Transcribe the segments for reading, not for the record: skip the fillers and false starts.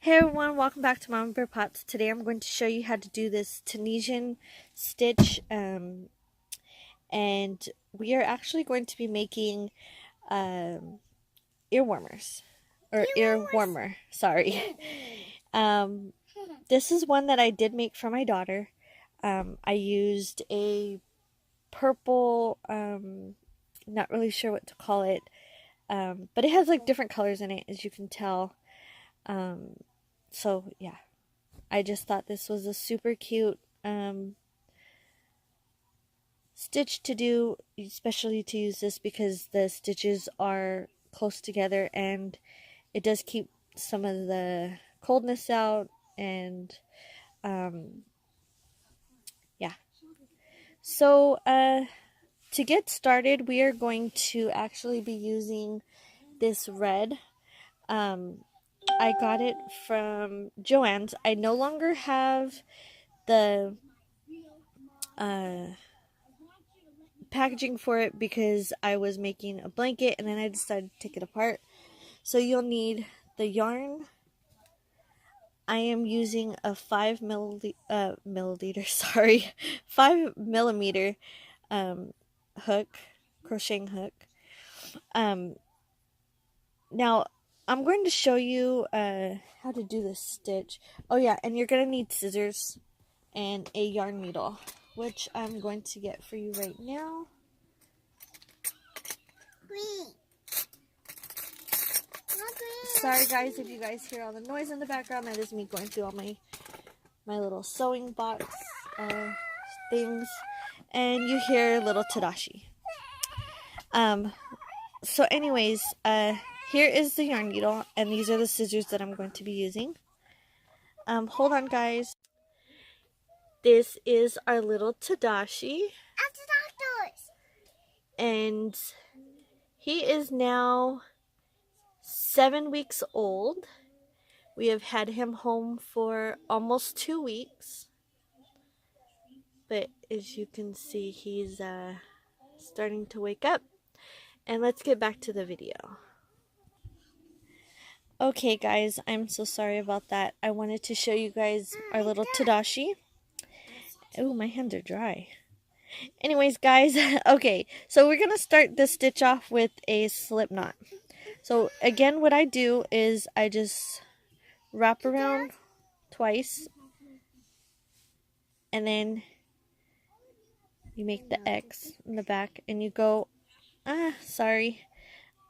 Hey everyone, welcome back to Mama Bear Pots. Today I'm going to show you how to do this Tunisian stitch, and we are actually going to be making ear warmers, or ear warmer, sorry. This is one that I did make for my daughter. I used a purple, not really sure what to call it, but it has like different colors in it, as you can tell. So yeah, I just thought this was a super cute stitch to do, especially to use this because the stitches are close together and it does keep some of the coldness out. And yeah, so to get started, we are going to actually be using this red. I got it from Joann's. I no longer have the packaging for it because I was making a blanket and then I decided to take it apart. So you'll need the yarn. I am using a 5 milliliter, sorry, 5 millimeter hook, crocheting hook. Now I'm going to show you how to do this stitch. Oh yeah, and you're gonna need scissors and a yarn needle, which I'm going to get for you right now. Sorry guys if you guys hear all the noise in the background. That is me going through all my little sewing box things, and you hear little Tadashi. So anyways, here is the yarn needle, and these are the scissors that I'm going to be using. Hold on guys. This is our little Tadashi. And he is now 7 weeks old. We have had him home for almost 2 weeks. But as you can see, he's starting to wake up. And let's get back to the video. Okay guys, I'm so sorry about that. I wanted to show you guys our little Tadashi. Oh, my hands are dry. Anyways guys, okay, so we're going to start this stitch off with a slip knot. So again, what I do is I just wrap around twice, and then you make the X in the back, and you go,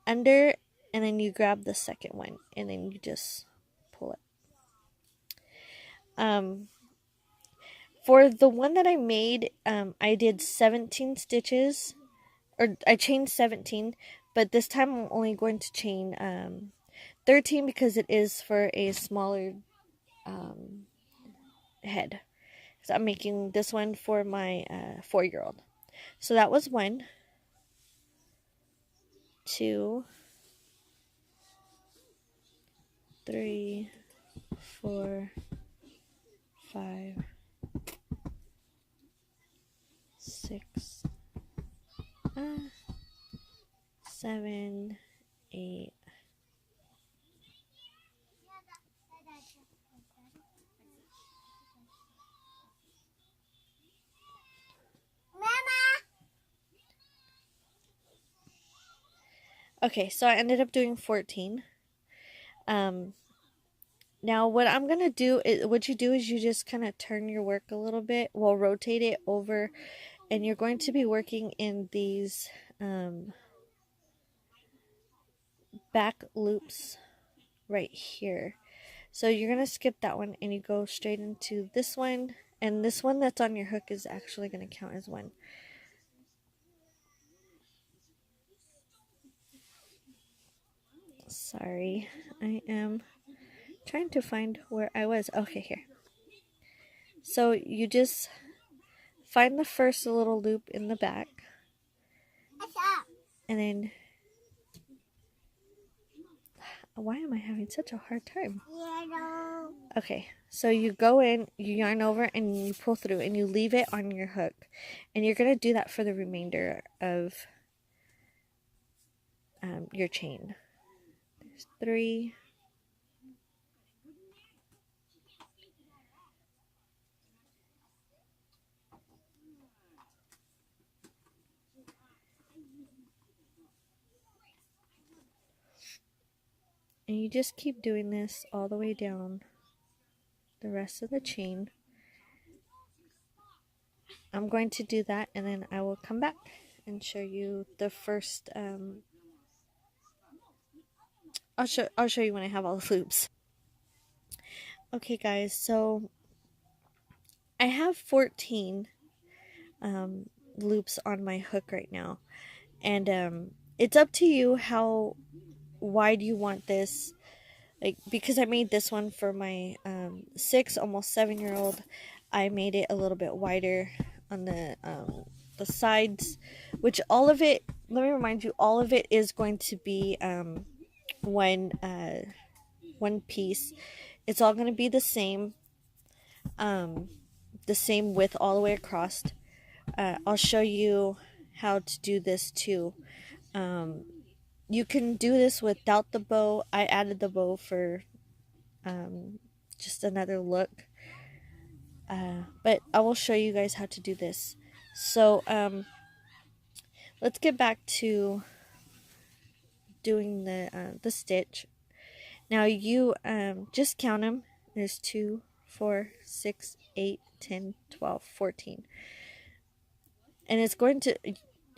under, and then you grab the second one, and then you just pull it. For the one that I made, I did 17 stitches, or I chained 17, but this time I'm only going to chain 13 because it is for a smaller head. So I'm making this one for my 4-year-old. So that was 1, 2, 3, 4, 5, 6, 7, 8. Okay, so I ended up doing 14. Now what I'm going to do is, what you do is you just kind of turn your work a little bit, well, rotate it over, and you're going to be working in these back loops right here. So you're going to skip that one and you go straight into this one, and this one that's on your hook is actually going to count as 1. Sorry, I am trying to find where I was. Okay, here. So you just find the first little loop in the back, and then, why am I having such a hard time? Okay, so you go in, you yarn over, and you pull through, and you leave it on your hook, and you're going to do that for the remainder of your chain. There's 3, And you just keep doing this all the way down the rest of the chain. I'm going to do that, and then I will come back and show you the first I'll show you when I have all the loops. Okay guys, so I have 14 loops on my hook right now, and it's up to you how wide you want this. Like, because I made this one for my 6, almost 7-year-old, I made it a little bit wider on the sides, which all of it, let me remind you, all of it is going to be one piece. It's all going to be the same width all the way across. I'll show you how to do this too. You can do this without the bow. I added the bow for just another look. But I will show you guys how to do this. So let's get back to doing the stitch. Now you just count them. There's 2, 4, 6, 8, 10, 12, 14. And it's going to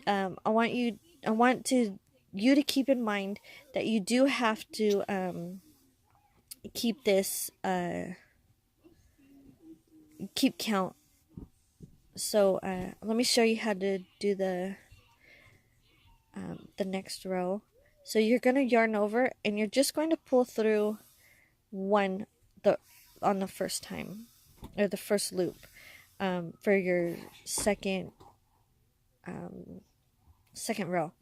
I want you to keep in mind that you do have to keep this keep count. So let me show you how to do the next row. So you're going to yarn over, and you're just going to pull through one on the first time, or the first loop, for your second row.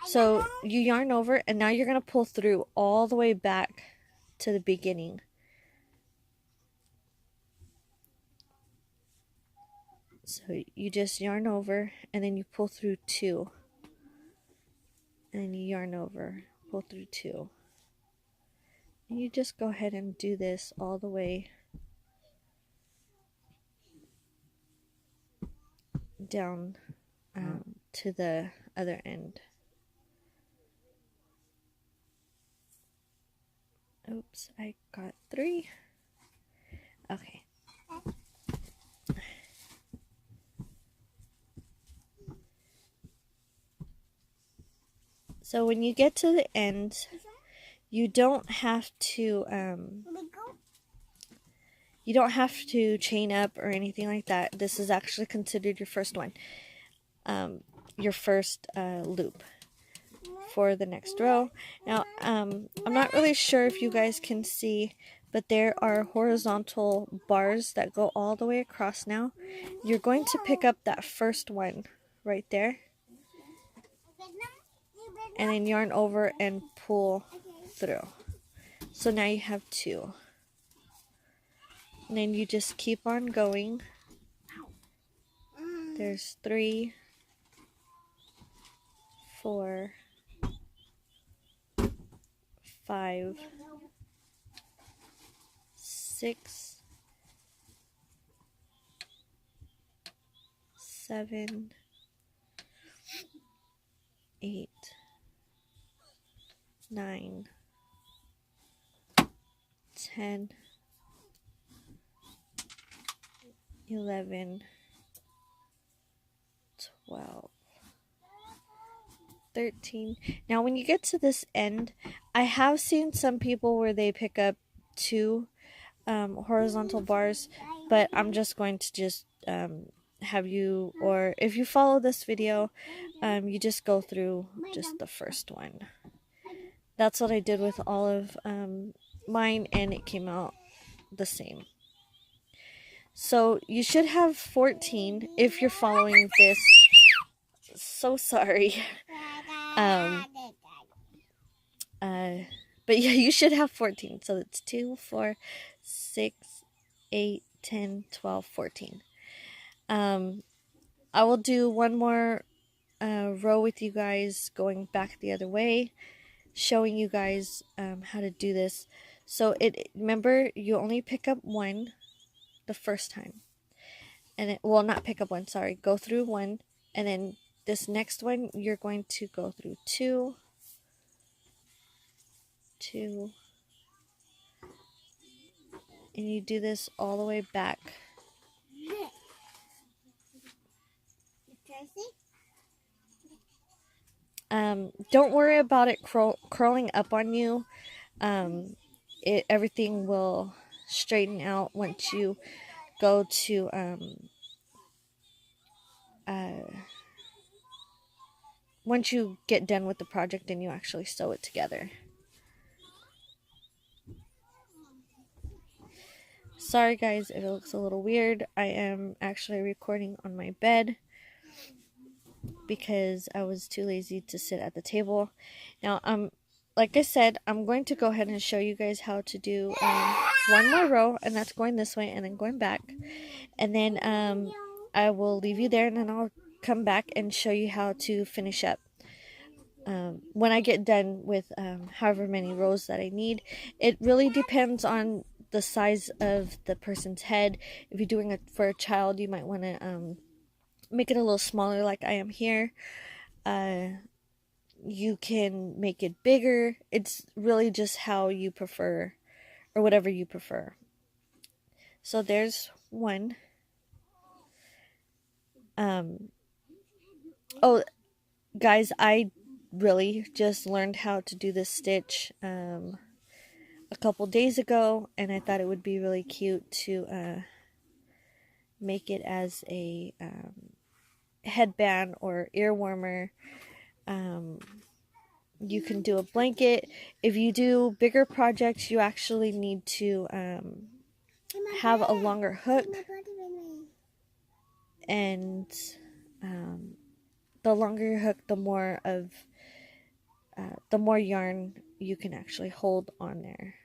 So you yarn over, and now you're going to pull through all the way back to the beginning. So you just yarn over, and then you pull through 2, and then you yarn over, pull through 2, and you just go ahead and do this all the way down to the other end. Oops, I got 3. Okay. So when you get to the end, you don't have to chain up or anything like that. This is actually considered your first one, your first loop for the next row. Now, I'm not really sure if you guys can see, but there are horizontal bars that go all the way across now. You're going to pick up that first one right there, and then yarn over and pull through. So now you have 2. And then you just keep on going. There's 3, 4, 5, 6, 7, 8, 9, 10, 11, 12, 13. Now when you get to this end, I have seen some people where they pick up 2 horizontal bars, but I'm just going to have you, or if you follow this video, you just go through just the first one. That's what I did with all of mine, and it came out the same. So you should have 14 if you're following this. So sorry. But yeah, you should have 14. So it's 2, 4, 6, 8, 10, 12, 14. I will do one more row with you guys going back the other way, showing you guys how to do this. So remember, you only pick up 1 the first time, and not pick up 1, sorry, go through 1, and then this next one you're going to go through 2, 2, and you do this all the way back. Don't worry about it curling up on you. Everything will straighten out once you go to once you get done with the project and you actually sew it together. Sorry guys if it looks a little weird. I am actually recording on my bed because I was too lazy to sit at the table. Now, like I said, I'm going to go ahead and show you guys how to do one more row, and that's going this way and then going back. And then I will leave you there, and then I'll come back and show you how to finish up. When I get done with however many rows that I need, it really depends on the size of the person's head. If you're doing it for a child, you might want to make it a little smaller like I am here. You can make it bigger. It's really just how you prefer, or whatever you prefer. So there's one. Oh, guys, I really just learned how to do this stitch a couple days ago, and I thought it would be really cute to make it as a headband or ear warmer. You can do a blanket. If you do bigger projects, you actually need to have a longer hook, and the longer your hook, the more yarn you can actually hold on there.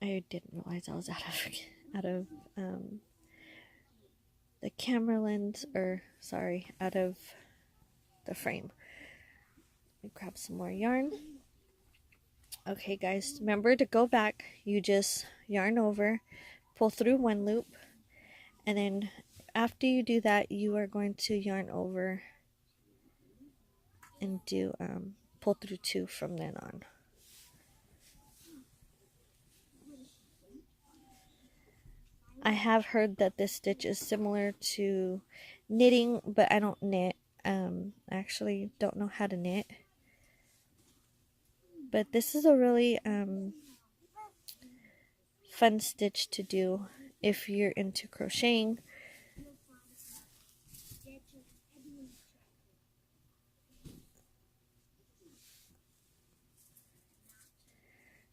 I didn't realize I was out of the camera lens, or sorry, out of the frame. Let me grab some more yarn. Okay guys, remember to go back. You just yarn over, pull through one loop, and then after you do that, you are going to yarn over and do pull through two from then on. I have heard that this stitch is similar to knitting, but I don't knit. I actually don't know how to knit. But this is a really fun stitch to do if you're into crocheting.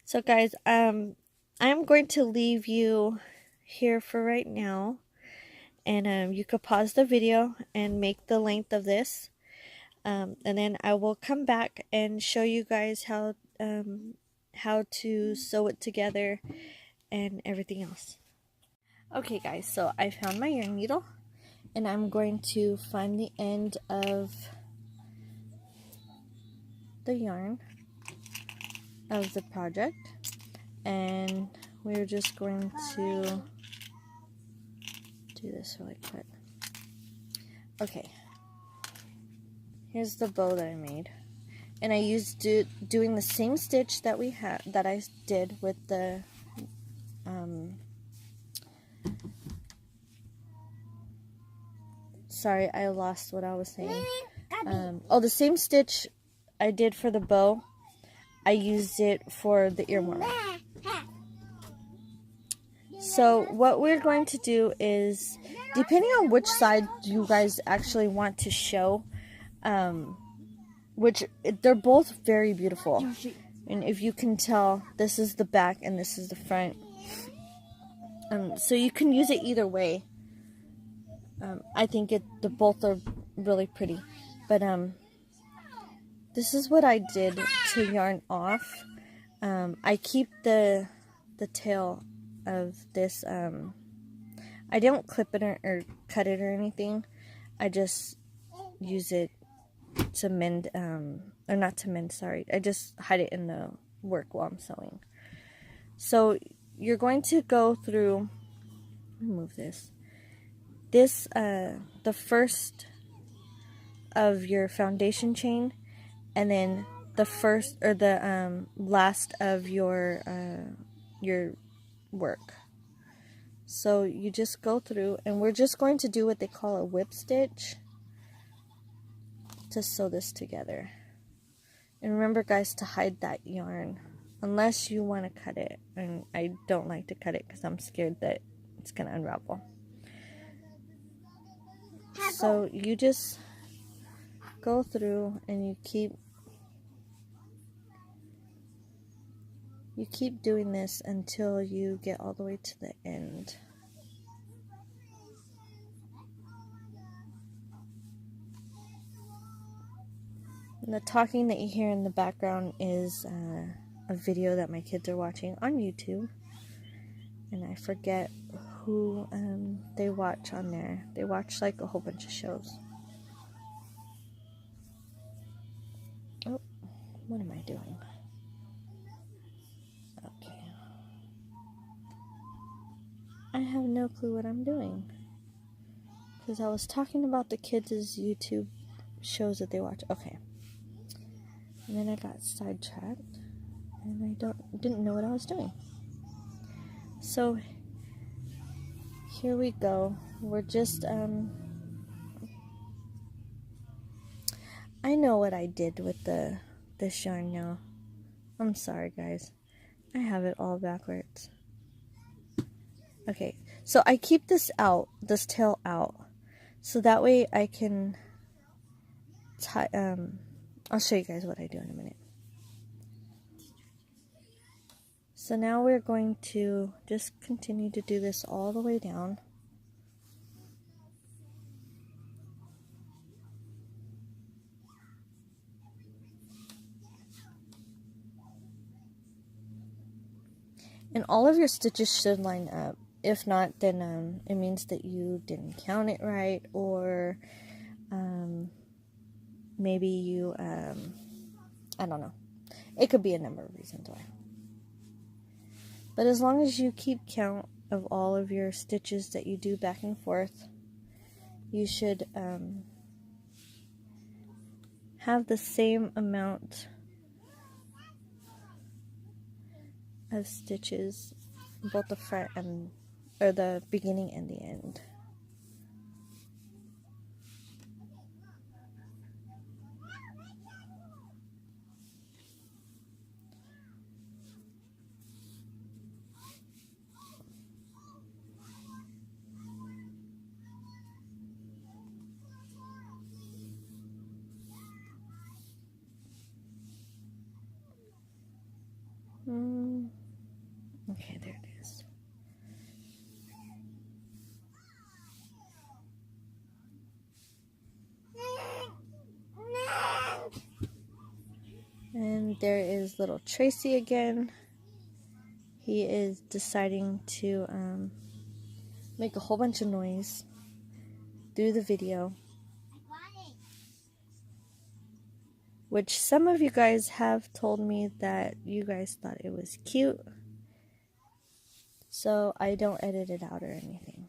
So guys, I'm going to leave you here for right now, and you could pause the video and make the length of this, and then I will come back and show you guys how to sew it together and everything else. Okay guys, so I found my yarn needle, and I'm going to find the end of the yarn of the project, and we're just going to do this really quick. Okay, here's the bow that I made, and I used doing the same stitch that I did with the sorry, I lost what I was saying. The same stitch I did for the bow, I used it for the earworm. So what we're going to do is, depending on which side you guys actually want to show, they're both very beautiful. And if you can tell, this is the back and this is the front. So you can use it either way. I think the both are really pretty. But this is what I did to yarn off. I keep the tail of this. I don't clip it or cut it or anything. I just use it to mend, or not to mend, sorry. I just hide it in the work while I'm sewing. So you're going to go through, remove this, the first of your foundation chain, and then the first or the last of your work. So you just go through, and we're just going to do what they call a whip stitch to sew this together. And remember, guys, to hide that yarn unless you want to cut it, and I don't like to cut it because I'm scared that it's gonna unravel. So you just go through and you keep doing this until you get all the way to the end. And the talking that you hear in the background is a video that my kids are watching on YouTube, and I forget who they watch on there. They watch like a whole bunch of shows. Oh, what am I doing? Okay. I have no clue what I'm doing, because I was talking about the kids' YouTube shows that they watch. Okay. And then I got sidetracked, and I didn't know what I was doing. So here we go. We're just I know what I did with this yarn now. I'm sorry, guys. I have it all backwards. Okay, so I keep this tail out, so that way I can tie. I'll show you guys what I do in a minute. So now we're going to just continue to do this all the way down. And all of your stitches should line up. If not, then it means that you didn't count it right, or maybe you, I don't know. It could be a number of reasons why. But as long as you keep count of all of your stitches that you do back and forth, you should have the same amount of stitches, both the front and, or the beginning and the end. Okay, there it is. And there is little Tracy again. He is deciding to make a whole bunch of noise through the video, which some of you guys have told me that you guys thought it was cute, so I don't edit it out or anything.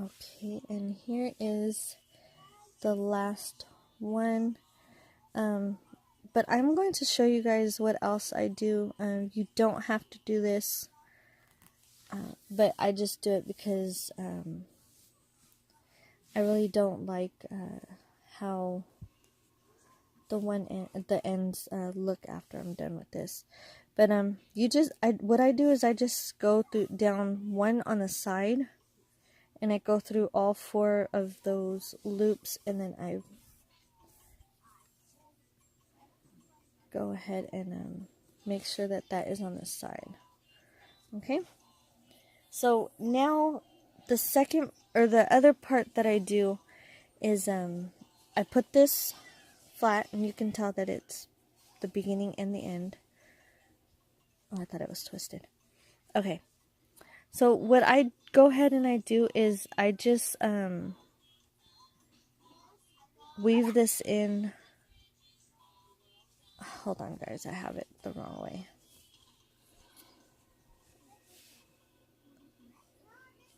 Okay, and here is the last one. But I'm going to show you guys what else I do. You don't have to do this, but I just do it because I really don't like how the ends look after I'm done with this. But what I do is I just go down one on the side, and I go through all 4 of those loops, and then I go ahead and make sure that that is on the side. Okay, so now the second, or the other part that I do is I put this flat, and you can tell that it's the beginning and the end. Oh, I thought it was twisted. Okay, so what I go ahead and I do is I just weave this in. Hold on, guys, I have it the wrong way.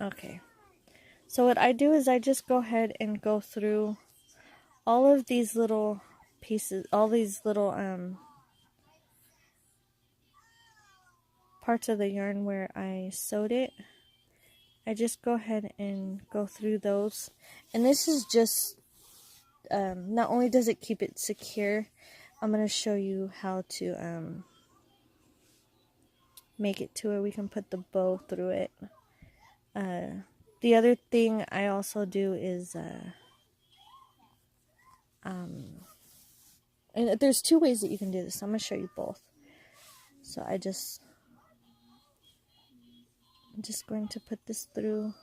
Okay. So what I do is I just go ahead and go through all of these little pieces, all these little parts of the yarn where I sewed it. I just go ahead and go through those. And this is just, not only does it keep it secure, I'm going to show you how to make it to where we can put the bow through it. The other thing I also do is, and there's two ways that you can do this. I'm going to show you both. So I'm just going to put this through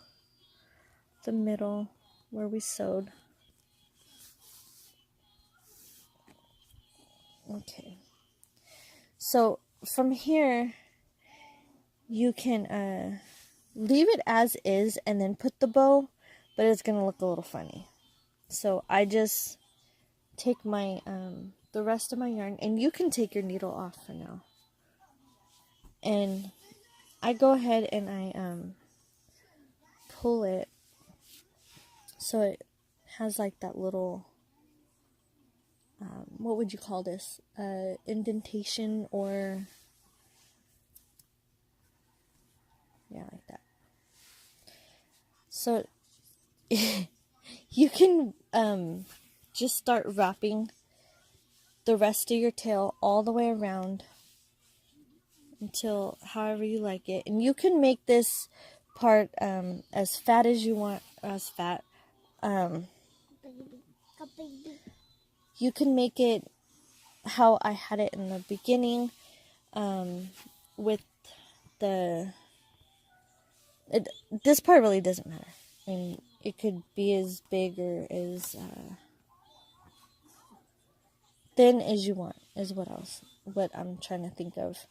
the middle where we sewed. Okay. So from here, you can leave it as is and then put the bow, but it's going to look a little funny. So I just take my the rest of my yarn, and you can take your needle off for now. And I go ahead and I pull it so it has like that little what would you call this? Indentation, or yeah, like that. So you can just start wrapping the rest of your tail all the way around until however you like it. And you can make this part as fat as you want, as fat. You can make it how I had it in the beginning, with this part really doesn't matter. I mean, it could be as big or as thin as you want, is what I'm trying to think of.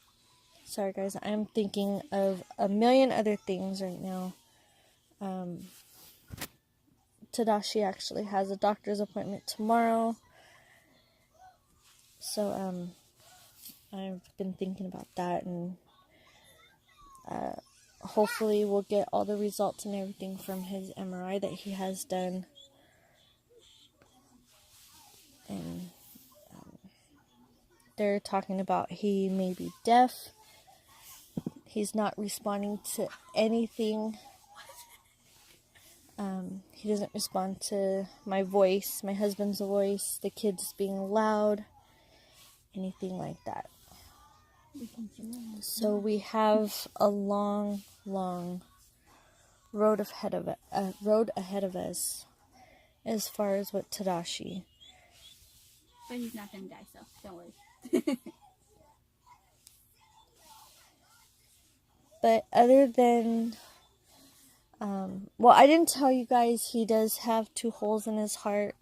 Sorry guys, I'm thinking of a million other things right now. Tadashi actually has a doctor's appointment tomorrow. So, I've been thinking about that, and hopefully we'll get all the results and everything from his MRI that he has done. And they're talking about he may be deaf. He's not responding to anything. He doesn't respond to my voice, my husband's voice, the kids being loud, anything like that. So we have a long, long road ahead of us as far as with Tadashi. But he's not going to die, so don't worry. But other than, well, I didn't tell you guys, he does have 2 holes in his heart.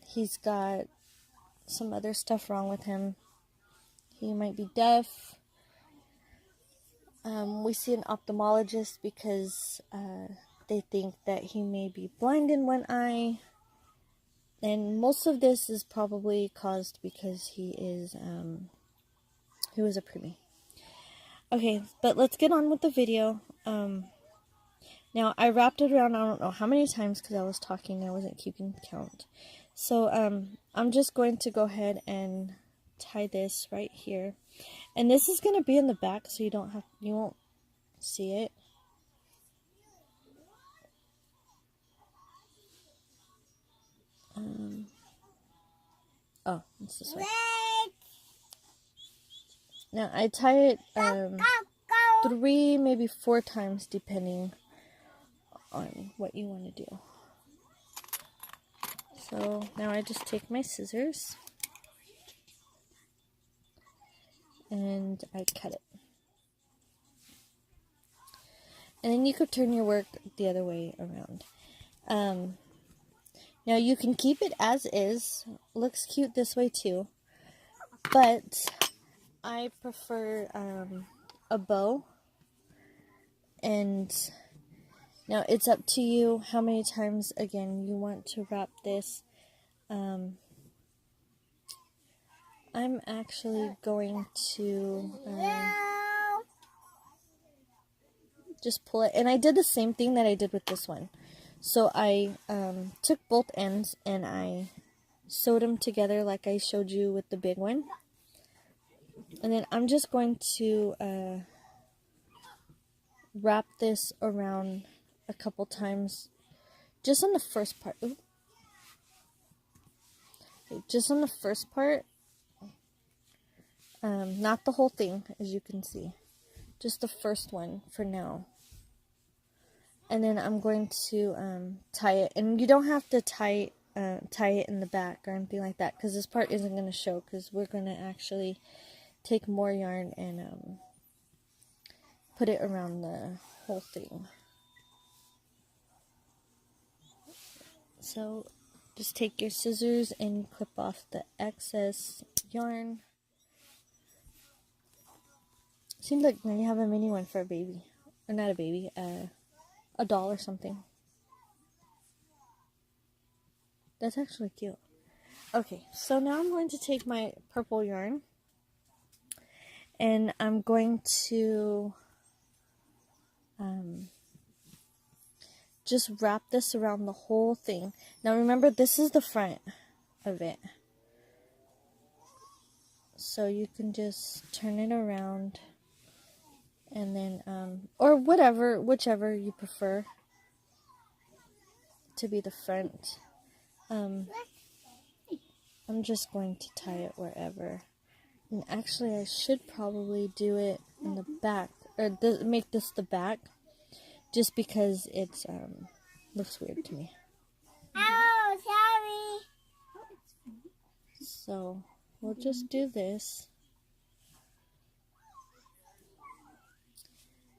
He's got some other stuff wrong with him. He might be deaf. We see an ophthalmologist because they think that he may be blind in one eye. And most of this is probably caused because he was a preemie. Okay, but let's get on with the video. Now, I wrapped it around, I don't know how many times because I was talking, I wasn't keeping count. So, I'm just going to go ahead and tie this right here. And this is going to be in the back, so you won't see it. Oh, it's this way. Now, I tie it 3, maybe 4 times, depending on what you want to do. So, now I just take my scissors and I cut it. And then you could turn your work the other way around. Now, you can keep it as is. Looks cute this way, too. But I prefer a bow. And now it's up to you how many times, again, you want to wrap this. I'm actually going to just pull it. And I did the same thing that I did with this one. So I took both ends and I sewed them together like I showed you with the big one. And then I'm just going to wrap this around a couple times just on the first part. Ooh. Okay, just on the first part, not the whole thing, as you can see, just the first one for now. And then I'm going to tie it, and you don't have to tie it in the back or anything like that, because this part isn't going to show, because we're going to actually take more yarn and put it around the whole thing. So just take your scissors and clip off the excess yarn. Seems like now you have a mini one for a baby, or not a baby, a doll or something. That's actually cute. Okay, so now I'm going to take my purple yarn and I'm going to just wrap this around the whole thing. Now remember, this is the front of it. So you can just turn it around and then, or whichever you prefer to be the front. I'm just going to tie it wherever. And actually, I should probably do it in the back, or make this the back, just because it's looks weird to me. Oh, sorry. So we'll just do this,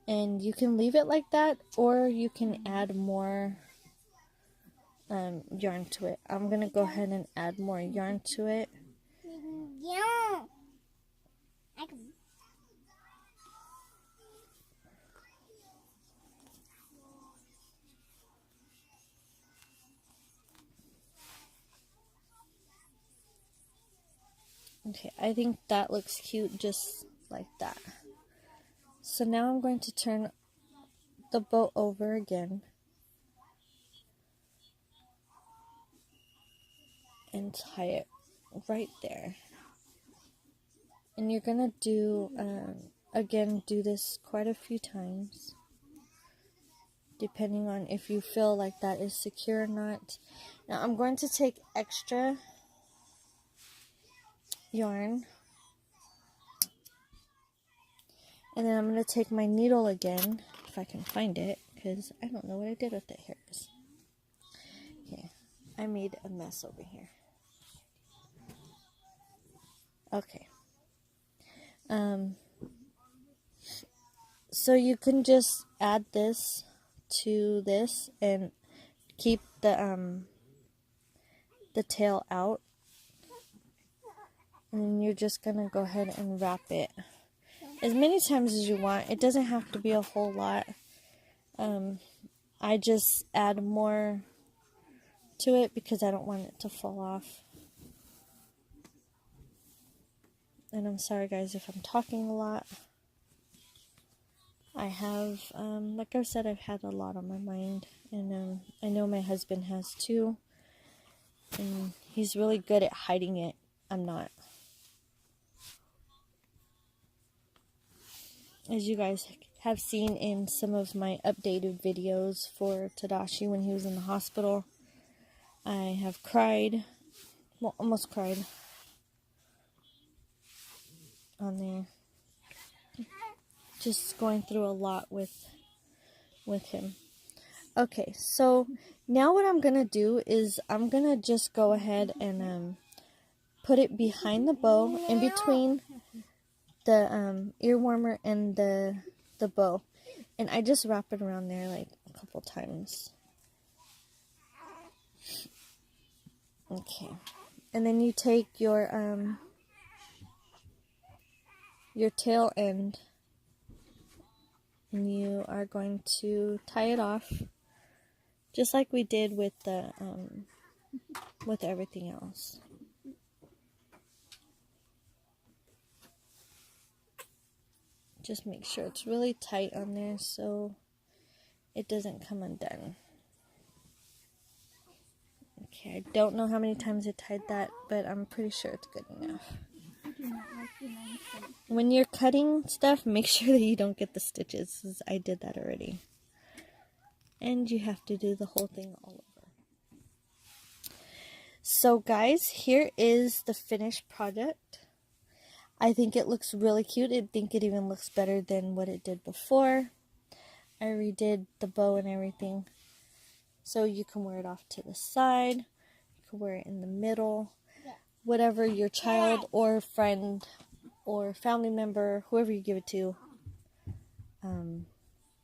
and you can leave it like that, or you can add more yarn to it. I'm gonna go ahead and add more yarn to it. Yeah. Okay, I think that looks cute just like that. So now I'm going to turn the bow over again and tie it right there. And you're gonna do do this quite a few times, depending on if you feel like that is secure or not. Now I'm going to take extra yarn, and then I'm going to take my needle again, if I can find it, because I don't know what I did with it. Here it is. Okay, I made a mess over here. Okay. So you can just add this to this and keep the tail out, and then you're just gonna go ahead and wrap it as many times as you want. It doesn't have to be a whole lot. I just add more to it because I don't want it to fall off. And I'm sorry guys if I'm talking a lot. I have, like I said, I've had a lot on my mind, and I know my husband has too, and he's really good at hiding it. I'm not. As you guys have seen in some of my updated videos for Tadashi when he was in the hospital, I have cried, well, almost cried on there. Just going through a lot with him. Okay, so now what I'm gonna do is I'm gonna just go ahead and put it behind the bow, in between the ear warmer and the bow, and I just wrap it around there like a couple times. Okay, and then you take your tail end, and you are going to tie it off just like we did with the with everything else. Just make sure it's really tight on there so it doesn't come undone. Okay, I don't know how many times I tied that, but I'm pretty sure it's good enough. I do not like the name. When you're cutting stuff, make sure that you don't get the stitches, 'cause I did that already. And you have to do the whole thing all over. So guys, here is the finished product. I think it looks really cute. I think it even looks better than what it did before. I redid the bow and everything. So you can wear it off to the side. You can wear it in the middle. Whatever your child or friend or family member, whoever you give it to,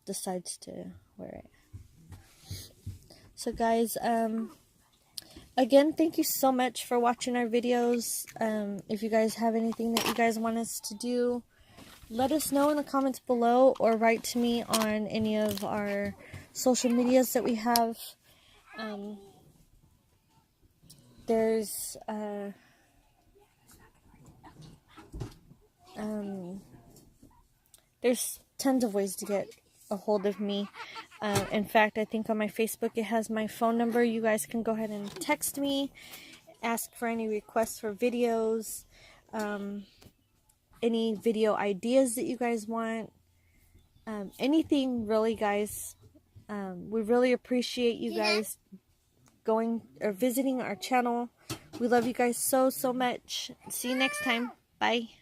decides to wear it. So guys, again, thank you so much for watching our videos. If you guys have anything that you guys want us to do, let us know in the comments below, or write to me on any of our social medias that we have. There's tons of ways to get a hold of me. In fact, I think on my Facebook it has my phone number. You guys can go ahead and text me, ask for any requests for videos, any video ideas that you guys want, anything really, guys. We really appreciate you guys going or visiting our channel. We love you guys so much. See you next time. Bye.